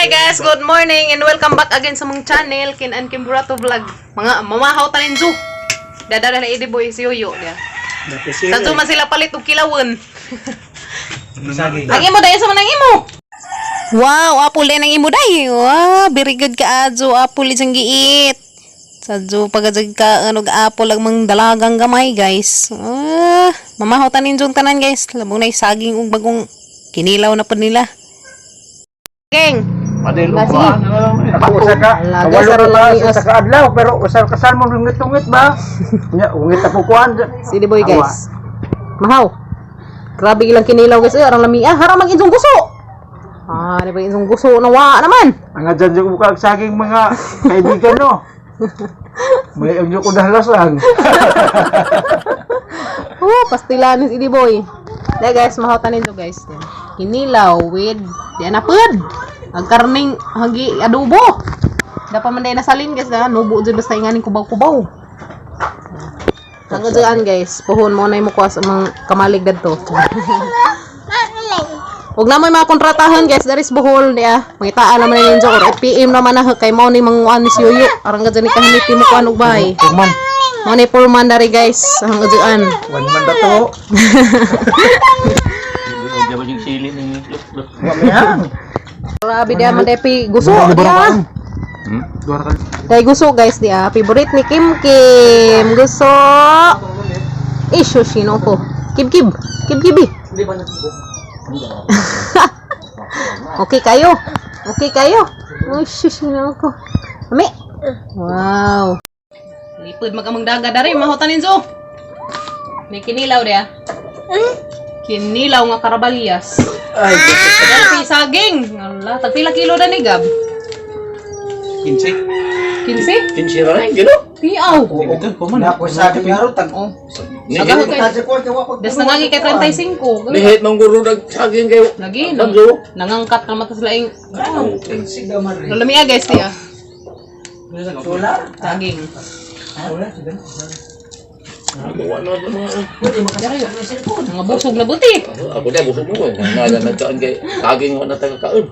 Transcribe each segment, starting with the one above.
Hi guys, good morning and welcome back again sa mong channel Kin and Kim Burato Vlog. Mga mamahaw tanin Zoo. Dadala na idi boy si Yoyo dia. Sa Zoo man sila palit og kilawon. Ang imo dayon sa manang imo. Wow, apple din ang imo day. Wow, very good ka Zoo, apple isang giit. Sa Zoo pagajag ka ano apple ang mang dalagang gamay guys. Mamahaw tanin Zoo tanan guys. Labong na saging ug bagong kinilaw na pa nila. Geng. Madelo ba? Ako usa ka. Walo ka sa kaadlaw pero usa ka salmon ngit-ngit ba? Nya ungit ta pukuan. Sige boy guys. Mahaw. Grabe ilang kinilaw guys, arang lami harang mag-insong guso. Di ba insong guso na wa naman. Ang adyan yung mukha sa aking mga kaibigan no. May ang ko dalas lang. Pastilanis idi boy. Dahil guys, mahaw tanin to guys. Kinilaw with diyan na pud. Ang karning hagi adobo. Dapat man day nasalin guys na nubo jud basta inganing kubaw-kubaw. Ang dyan guys, puhon mo na mo kuwas ang kamalig dadto. Huwag na mo mga kontratahan guys, there is Bohol niya. Mangitaan naman na ninyo or PM naman na kay mo ni mga ni si Yoyo. Arang gadyan ni kahaniti mo kuan og bahay. Kuman. Mo ni Pullman dari guys, ang gadyan. One man dato. Jaman yung sili ng lup-lup. Grabe dia man depi gusto dia. Day gusto guys dia, favorite ni Kim Kim. Gusto. Isyo sino ko. Kim Kim. Kim Kibi. Okay kayo. Okay kayo. Uy, sino ko. Ami. Wow. Lipod magamang daga dari mahotanin Zo. May kinilaw dia. Kinilaw nga karabalyas. Ay, Dali saging. Allah, tagpila kilo na ni Gab. 15? 15? 15 rin, gano'n? Piaw. na ko sa aking aro tag. Oh. Nihit Des nangangi kay 35. mang guro nagsaging kayo. Lagi Tanzo. nangangkat na mata sila ing. Lalami guys dia. Saging. Bawa na ito mga. Mga busog na buti. Ako na, busog mo. Nga nagkaan kay saging na taga-kaan.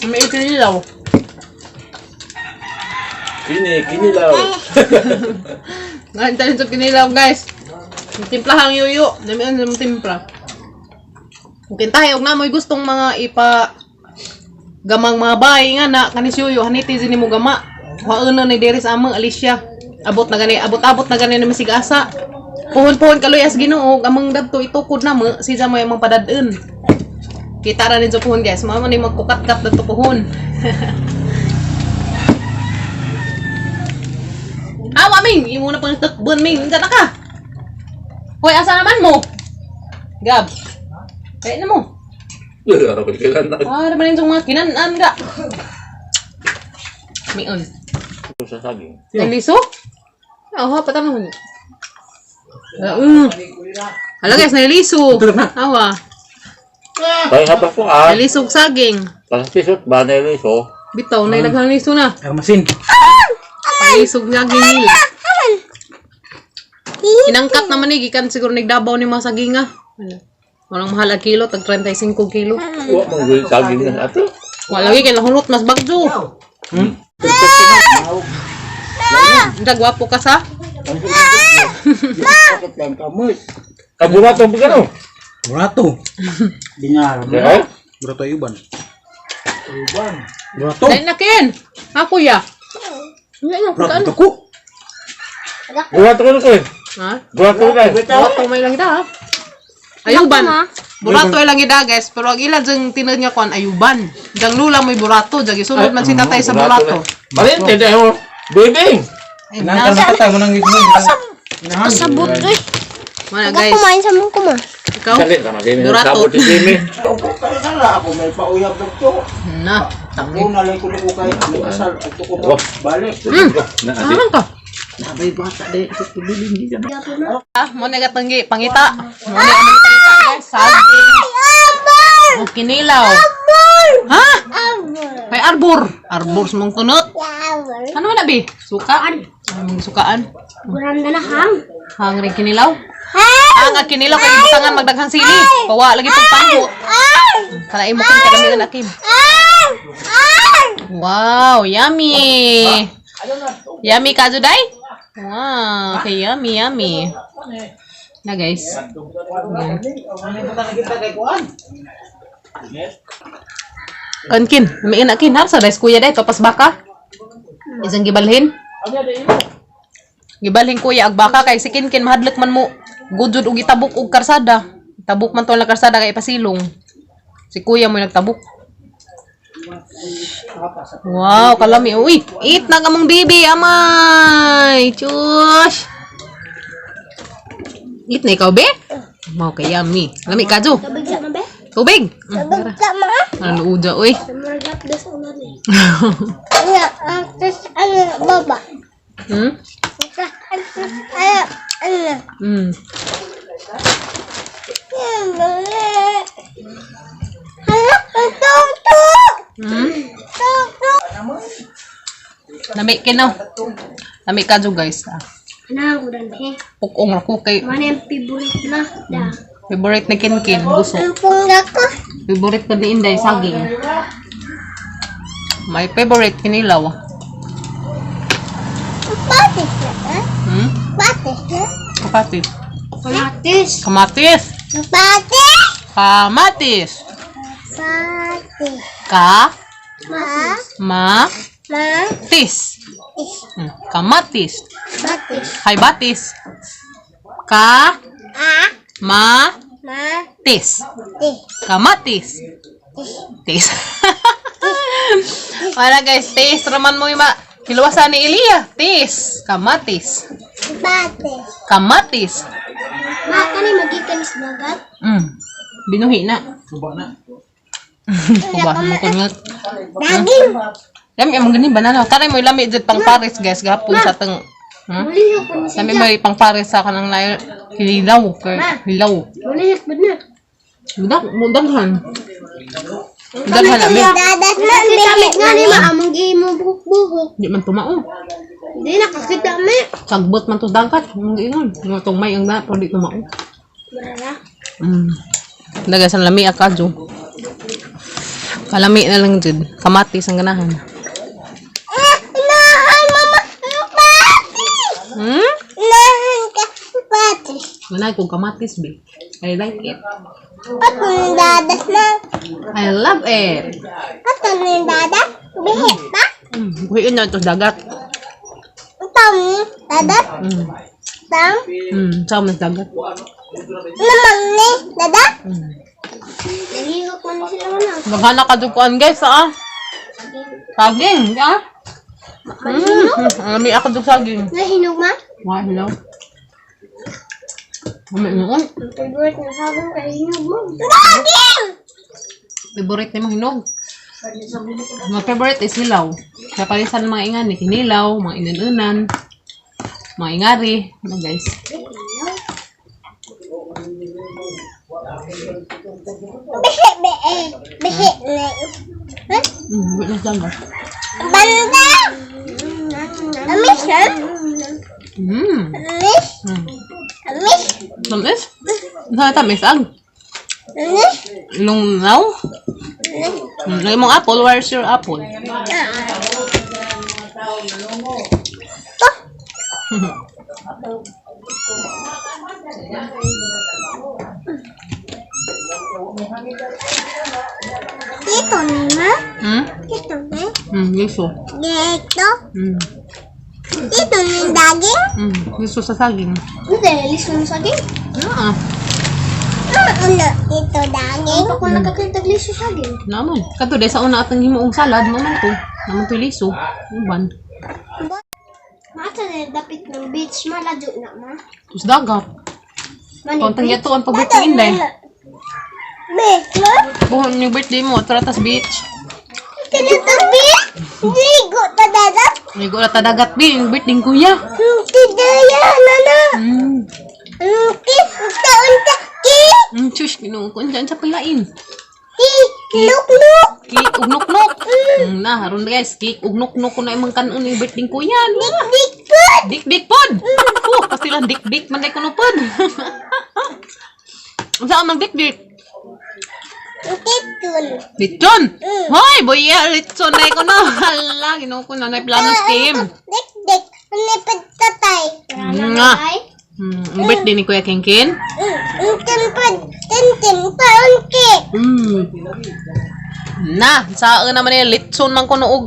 May kinilaw. Kinilaw. Ngayon tayo sa kinilaw guys. Timplahang Yoyo. Damihan sa timpla. Kung kintahe, huwag na mo'y gustong mga gamang mga bahay nga na kanis Yoyo. Haniti zini mo gama. Huwag na ni Deris amang Alicia. Abot na gani na masigasa. Puhon kaloyas Ginoo. Amang dadto itukod na mo. Siya mo yung mga padadun. Kita na ninyo puhon guys. Mga man yung magkukat-kat dadto puhon. Awa Ming! Imo na pang takbon Ming. Hindi na ka. Hoy, asa naman mo? Gab. Kaya na mo. Ano ba kailan na? Naman yung mga kinanan ka. Mion. Sa saging. Naliso? Oo, patama mo. Hala guys, naliso. Awa. Kaya nga pa po Nalisog saging. Pasisot ba na yun so? Bitaw, nailaghan naliso na. Armasin. Nalisog saging nila. Inangkat naman ni, gikan siguro nagdabaw ni mga saging nga. Walang mahal ang kilo, tag 35 kilo. Huwag mong gawin saging na ato. Wala lagi, kaya nahulot, mas bagjo. Hindi, gwapo ka sa? Kaburato ba gano'n? Burato. Dinyar. Eh? Burato iban. Burato. Dahil na kin. Ako ya. Burato ko. Burato ka na kayo. Ha? Burato ka na. Burato may lang ida. Ayuban. Burato ay lang ida guys. Pero ang ilan dyan tinad niya kon ayuban. Diyang lula may burato. Diyang isunod man si tatay sa burato. Palinte dahil mo. Bibing! Nangkal na patay mo nang gigawin. Sabot eh. Mana Agak guys. kumain sa mong kuma. Ikaw? Salit sama Jimmy. Burato. Sabot si Jimmy. Ako may pauyab dito. Na. Ako na lang ko kay asal ito ko balik. Saan ka? Mo na gatanggi. Pangita. Mo na pangita guys. Saging. O kinilaw. Ha? May arbor. Arbor sa mong kunot. Ano na bi? Sukaan. Sukaan. Kurang na hang. Hang rin kinilaw. Ang akinila kay butangan magdaghang sili. Pawa lagi pagpanghot. Kana imo kin kadamihan akin. Wow, yummy. Yummy ka Juday? Wow, okay, yummy. Na guys. Kankin, may inakin ha sa rice kuya day topas baka. Isang gibalhin. Gibalhin kuya ag baka kay si Kinkin mahadlok man mo. Gudjud og itabok og karsada. Tabok man to lang karsada kay pasilong. Si kuya mo nagtabok. Wow, kalami. Uy, eat na kamong bibi, amay. Chush. Eat na ikaw, be? Mau kay yummy. Lami ka, Jo. Tabig sa mabe? Tubig. Tabig sa ma? Ano uja, uy. Maragap das ulan eh. Terus baba. Hmm? Hmm. Hmm? Lami kino. Lami ka, Jo, guys. Ano ko dan eh? Pukong ako kay Mana yang favorite na? Da. favorite ni Kinkin, gusto. Ampung ako. Favorite ko ni Inday, saging. My favorite, kinilaw. Patis na eh? Hmm? Patis na? Kamatis. Patis. Kamatis. Patis. Kamatis. Patis. Ka. Ma. Matis. Kamatis. Patis. Hay batis. Ka. Ma. Matis. Tis. Kamatis. Tis. Wala guys, tis. Raman mo yung hiluwasan ni Elia. Tis. Kamatis. Patis. Kamatis. Ma, kani magikan sa dagat? Binuhi na. Kuba na. Kuba mo kungot. Daging. Yami among gani banana. Taray mo ilami jud pang Paris guys gapon sa teng. Mulihok ko siya. Yami mo pang Paris sa kanang nail hilaw kay hilaw. Mulihok ba na? Mudaghan. Mudaghan na mi. Dadat na. Kamit nga ni ma. Among mo buhok-buhok. Di man tumao. Hindi nakakita mi. Sagbot man to dagat. Mong ingon. Nga tong may ang na pero di tumao. Barara. Daga sa lami akadyo. Kalami na lang jud. Kamatis ang ganahan. Nahan mama. Patis. Nahan ka. Patis. Manay ko kamatis be. I like it. Ato ng dadat na. I love it. Ato ng dadat. Bihit ba? Buhiin nyo ito dagat. Tam. Dadat. Tam. Saan mas dagat? Namang ni. Dadat. Nahihok man sila na. Maghana ka dukuan guys ah. Saging, ya? Alami ako dug saging. Nahinog ma? Wah, hello. Kami noon. Favorite na sabon kay hinog mo. Daging! Favorite ni mga hinog. Mga favorite is hilaw. Kaya palisan mga ingan ni kinilaw, mga inanunan, mga ingari. Ano guys? Bihit be eh. Bihit na. Wait na dagat. Banda! Amis ha? Amis? Amis? Tamis? Saan tamis ang? Amis? Lungnaw? Lagi mong apple, where's your apple? Dito ni ma? Hmm? Dito ni? Gusto. Dito? Dito ni daging? Gusto sa saging. Hindi, liso ng saging. Ah, Ano? Dito daging? Ako nakakintag liso saging. naman. Kato dahil sa una at ang himuong salad, naman to. Naman to liso. Uban. Masa na dapit ng beach, malayo na ma. Tapos dagat. Kontang yato ang pag-birthday inday. Beach ma? Buhon yung birthday mo, taratas beach. Kinito beach? Ligo ta dadat? Ligo na tadagat be, yung birthday ng kuya. Tidaya, nana. Kis, unta, kis. Shush, kinuukon dyan sa pilain. Luk-luk. Cake ug nuk-nuk. Na, haron guys, cake ug nuk-nuk ko na imong kanon ni birthday ko yan. Dik-dik pod. Dik-dik pod. Oh, pastilan dik-dik man day kuno pod. Unsa man dik-dik? Tikun. Litson. Hoy, boy, litson day ko na. Hala, ginoo ko na nay plano scheme. Dik-dik. Ano pagtatay? Nga. Ang birthday ni Kuya Kingkin. Tintin paon ki. Na, saan naman eh, litson man kuno og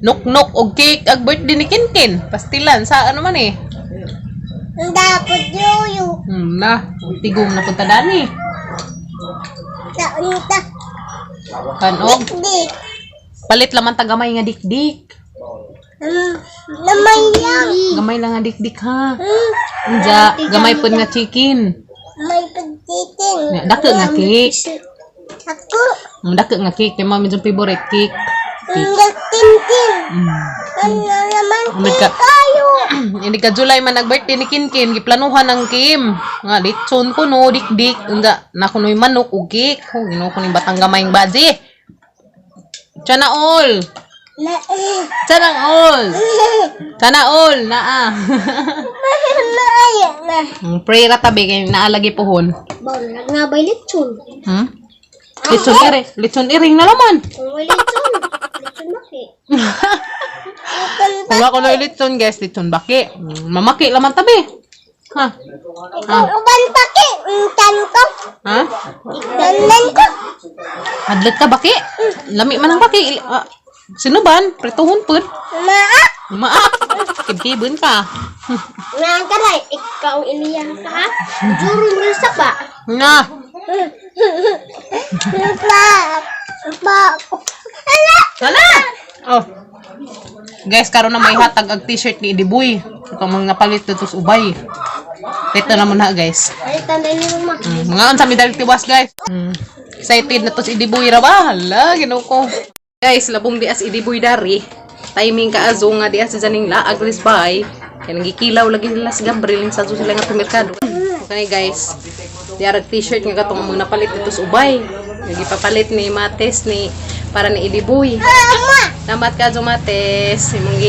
nuk-nuk og cake ag birthday ni Kinkin. Pastilan, saan naman eh. Dapat yoyo. Na, tigom na punta dani. Saan ta? Kanog, Dik. palit laman tagamay nga dik-dik. Naman lang. Gamay lang nga dik-dik ha. Unja, gamay pud nga chicken. May pagtitin. Dako nga cake. Ako. Dako nga cake, kay mami yung favorite cake. Tintin. Ano naman Umid ka. tayo? Hindi ka July man nag-birthday ni Kinkin, giplanuhan ng Kim. Nga, litson ko no, dik-dik. Unja, nakunoy manok ug cake. Oh, ginoo ko ning batang gamayng baji. Sana all. Sana all. Sana all na ah. Maya na. Pray ra tabi kay naalagi pohon. Bawal nga ba lechon? Litson iring na laman. Kung may lechon. Lechon maki. Kung ako na litson guys, litson baki. Mamaki laman tabi. Ha? Uban paki. Tan ko. Ha? Itanan ko. Hadlat ka baki? Lami man ang baki. Sinuban? Prituhon pud. Maak. Maak. Kibkibon ka. Nga garay. Ikaw iniyan ka ha? Juro nyo sa ba? Nga. Sana! Oh. Guys, karon na may hatag ag t-shirt ni Idiboy. Itong mga palit dito sa ubay. Dito naman ha, guys. Ay, tanday ni mama. Mga unsa mi dali tiwas, guys. Excited na to si Idiboy ra ba? Hala, ginoo ko. Guys, labong di as Idiboy dari. Timing ka azo nga di as janing laag lisbay. Kaya nagikilaw lagi nila si Gabriel sa sila nga merkado. Okay, guys. Diarag t-shirt nga katong mga napalit dito sa ubay. Nagipapalit ni Mates ni para ni Idiboy. Namat ka Mates, imong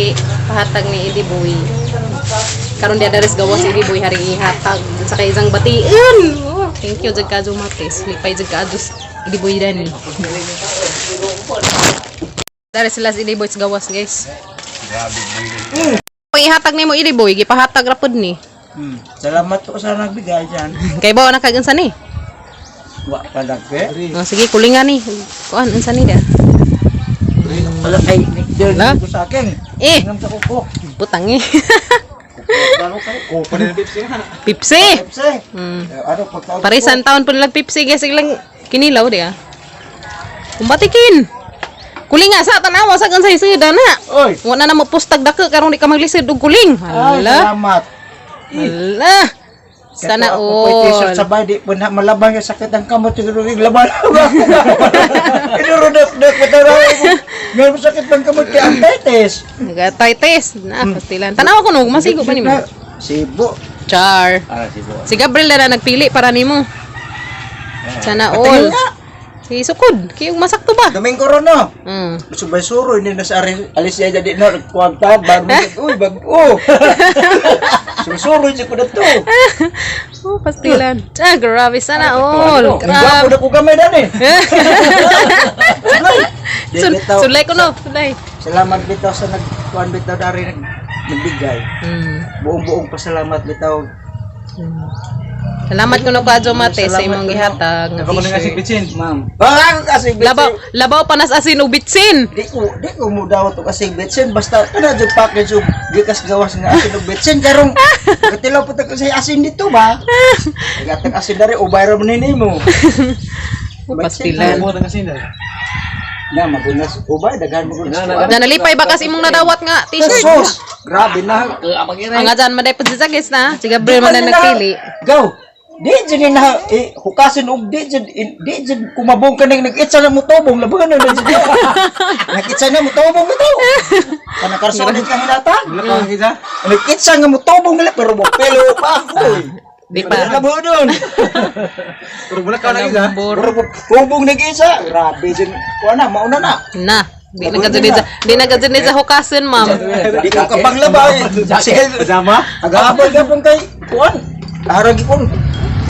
pahatag ni Idiboy. Karon dia dares gawas Idiboy hari ihatag sa kay isang batiin. Oh, thank you jud ka Mates. Lipay jud ka adus Idiboy dani. Dares sila si Idiboy sa gawas, guys. Kung ihatag nimo Idiboy, gipahatag ra pud ni. Salamat po sa nagbigay dyan. Kay bawa na kagunsa ni. Wa palagpe. Oh, sige kulingan ni. Kuan unsa ni da? Wala ay Na? ko sa akin. Eh, Ngam sa kuko. butang eh. Lalo kayo. Kuko na Pepsi. Pipsi. Pepsi. Ano pagtawag? Parisan taon po nilang Pipsi guys, ilang kinilaw di ah. Kumbatikin. Kuling nga sa tanawa sa kan sa isida na. Oy. Wala na mo pustag dako karon di ka maglisid og kuling. Ay, Hala. salamat. Hala. Sana Kato ako po t-shirt all. sa bay, di po na malabang yung sakit ang kamot, siguro yung laban. Inurudak na pataraw ko. Ngayon sakit ng kamot kaya arthritis. Nagatitis na pastilan. Tanawa ko no, masigo pa nimo. Sibo. Char. Sibo. Si Gabriel na nagpili para nimo. Sana all. Si sukod, kayong masakto ba? Domingo ron no. Mm. Suro, hindi na sa alis niya jadi na, kuwagtag, bago uy, bago. Suro siya ko na to. Oh, pastilan. Ah, grabe sana all. Grabe. Grabe. Ako gamay na eh. Sulay ko no, sulay. Salamat bitaw sa nagkuhan bitaw dari nagbigay. Buong-buong pasalamat bitaw. Salamat ko no Kadyo Mate sa imong gihatag nga t-shirt. bitsin, ma'am. Ako kasi Labaw panas asin ug bitsin. Di ko mo daw to kasi bitsin basta kana jud package ug gikas gawas nga asin ug bitsin karong katilaw po ta kasi asin dito ba? Gatag asin dari ubay ra man nimo. Pastilan. Na magunas ubay daghan mo gunas. Na nalipay ba kasi imong nadawat nga t-shirt? Sus, grabe na. Ang adyan man dai pud sa guys na. Si Gabriel man na nagpili. Go. Di dyan na hukasin og di dyan kumabong ka nang nag-itsa na mo tobong laban na dyan. Nag-itsa na mo tobong ito. Kana karsonet ka hinata? Nag-itsa nga mo tobong nila pero mo pelo pa ako. Di Padahal pa. ka mo doon. Pero mula ka lagi ga. Kalambor. Kubong nag-isa. Grabe din. Kuha na, mauna na. Na. Di na gadzin sa hukasin, ma'am. Di ka kapaglaba. Sige, Sama.ag-aabal ka pang kay kuhan. Aragi kon.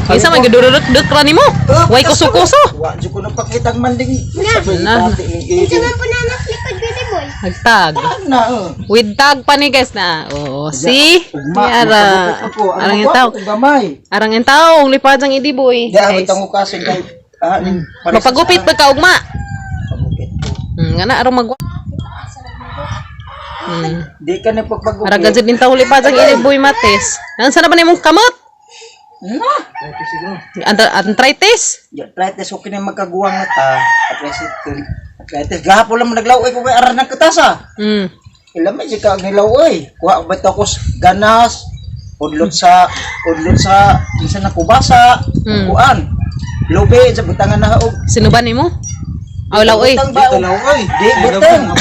Isa man giduruduk ra nimo. Way kuso-kuso. Wa jud ko napakita ang manding. Sabi Na. pati ni Ito man po nanak likod Beauty Boy. Nagtag. na. With tag pa ni guys na. Oh, see? Ara. Arang yung tao. Gamay. Arang yung tao. Lipad ang idiboy. Di abot ang ukasin kay Mapagupit pa ka ugma. Pagupit. Nga na arang magwa. Di ka na pagpagupit. Arang gadzin din tao lipad ang idiboy mates. Nansa na ba nimong kamot? Arthritis? Ya, arthritis okay na magkaguwang na ta. Arthritis. Gahapon lang naglaway ko kay aran ng katasa. Ilan may ka nilaway. Kuha ba ito ko ganas. Udlot sa minsan na kubasa. Kuan. Lobe sa butangan na haog. Sino ba nimo? Aw laoy. Dito laway. Di butang.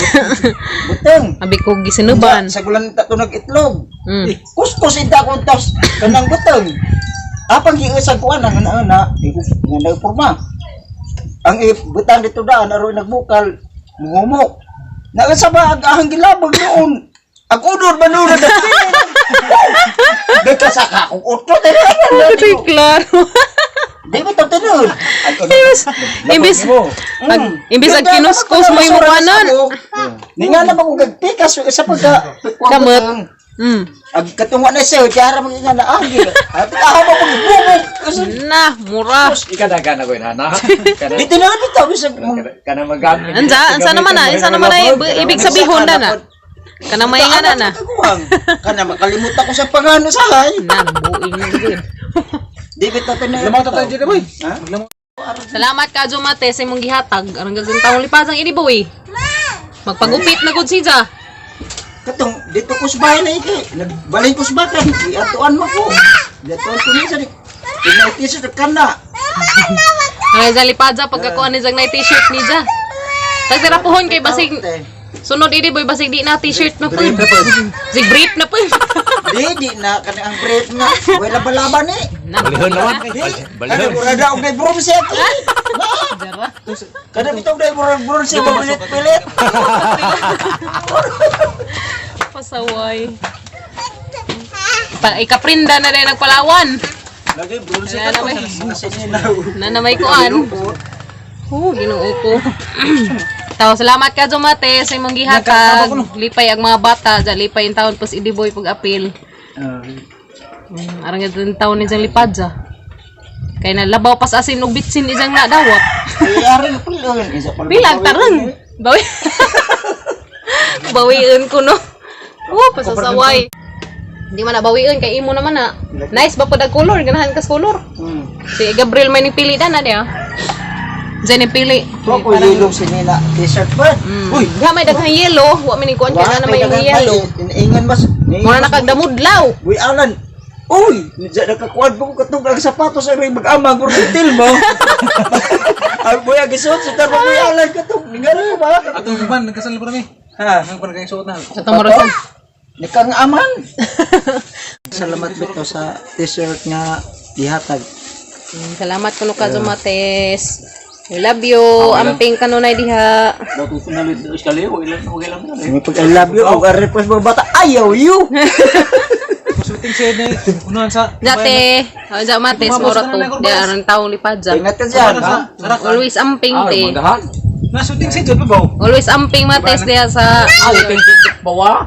Butang. Abi ko gisinuban. Sa gulan ta tunog itlog. Kuskus ita ko tos kanang butang. Apang giusag ko ana nga na porma. Ang butang dito daan aroy nagbukal mungumok. Na sa ba agahang gilabog noon. Ang udod manunod na pinin. Nagkasaka kung utlo Ito klaro. Di ba ito tinun? Imbis ang kinuskus mo yung mukhanan. Di nga naman kung gagpikas sa pagka Kamot. Ag katungwa na siya, kaya mo nga na agi. At ako mo kung bumog. Na, mura. Ikadaga na ko na. Dito na lang ito. Kana magamit. Ansa naman na, ibig sabihin na. Kanang maingana na. Kana makalimutan ko sa pangano sa hay. Na, buing mo din. Di ba ito na Lamang tatay dito boy. Salamat ka, Jumate, sa imong gihatag. Arang gagawin taong lipasang iniboy. Magpagupit na gud siya. Katong, dito ko sa bahay na iti. Nagbalay ko sa bakan. Iatuan mo ko. Iatuan ko niya sa dik. Pinaitis sa kana. Ay, sa lipadza, pagkakuha ni Zang na t-shirt ni Ja. Tagtira pohon kay basig. Sunod ini boy, basig di na t-shirt na po. Sig brief na po. Di na. Kana ang break nga. Wala balaban eh. Balihon naman. Kada murada og broom siya. Kada bitaw dai broom siya pilit-pilit. Pasaway. Ikaprinda na rin nagpalawan. Lagi broom siya ka. Sininaw. Nanamay kuan. Ginoo ko. Taw, salamat ka Jumate sa imong gihatag. Lipay ang mga bata, lipay yung taon pas idiboy pag-apil. Arang yung taon ni Jang lipadza. Kaya na labaw pas asin og bitsin ijang na dawat. Arin pilon. Bilang tarang. Bawi. Bawiin ko no. Pasasaway. Hindi man na bawiin kay imo naman na. Nice ba pud ang color, ganahan kas color. Si Gabriel may nipili na dia. Diyan nipili. Ako yellow sinina t-shirt pa. Uy, gamay daghang yellow, wa man ni kuan kay na may yellow. Ingon mas. Mura na kagdamudlaw. Uy, Alan. Uy, nakakuan po ko katong ang sapatos ay mag-ama gurtil mo. Ang buya gisuot sa tarong Uy, Alan katong. Ningala ko ba? Atong ban nagkasal pa kami. Ha? Ang parang suot na. Sa tumurosan. Nikang aman. Salamat bito sa t-shirt nga gihatag. Salamat kuno ka Jumates. I love you. Amping kanunay diha. Dato ko na lito iskali o ilan na. May pag I love you og request mo bata ayaw you. Shooting siya na unuhan sa. Dati, Jumates moro to. Di aron taong lipadza. Ingat ka dyan, ha? Always amping te. Magahan. Na shooting siya dyan pa ba? Always amping mates diha sa Bawa.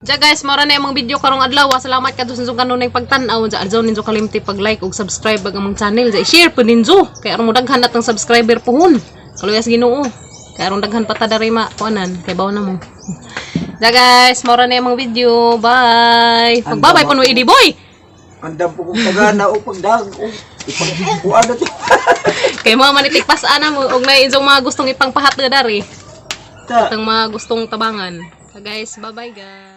Ja guys, mora na yung mga video karong adlaw. Salamat ka sa kanunay pagtan-aw. Ja adlaw ninyo kalimti pag-like ug subscribe ang among channel. Ja i-share po ninyo. Kay aron mo daghan natang subscriber pohon. Kaluyas Ginoo. Kay aron daghan pa ta diri ma kuanan kay bawo na mo. Ja guys, mora na yung mga video. Bye. Pagbabay pa no idi boy. Andam po kong pagana o pagdag o ipagkuan na to. Kay mga manitikpas ana mo og may inyong mga gustong ipangpahat na dari. Ta. Itong mga gustong tabangan. So guys, bye-bye guys.